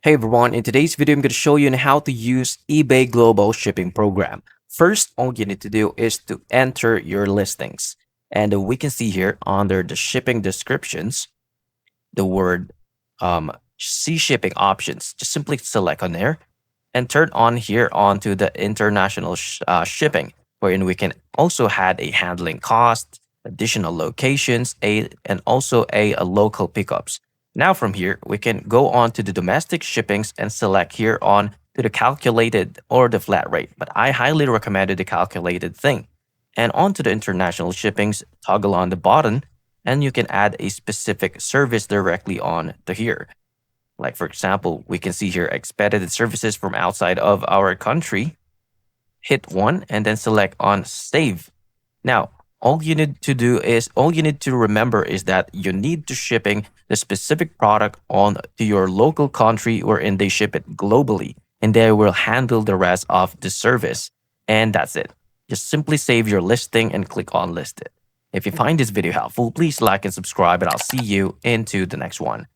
Hey everyone, in today's video, I'm going to show you on how to use eBay Global Shipping Program. First, all you need to do is to enter your listings. And we can see here under the shipping descriptions, the word see shipping options. Just simply select on there and turn on here onto the international shipping, wherein we can also add a handling cost, additional locations, and also a local pickups. Now from here, we can go on to the domestic shippings and select here on to the calculated or the flat rate, but I highly recommended the calculated thing. And onto the international shippings, toggle on the button, and you can add a specific service directly on to here. Like for example, we can see here expedited services from outside of our country. Hit one and then select on save. Now, all you need to remember is that you need to shipping the specific product on to your local country wherein they ship it globally, and they will handle the rest of the service. And that's it. Just simply save your listing and click on list it. If you find this video helpful, please like and subscribe, and I'll see you into the next one.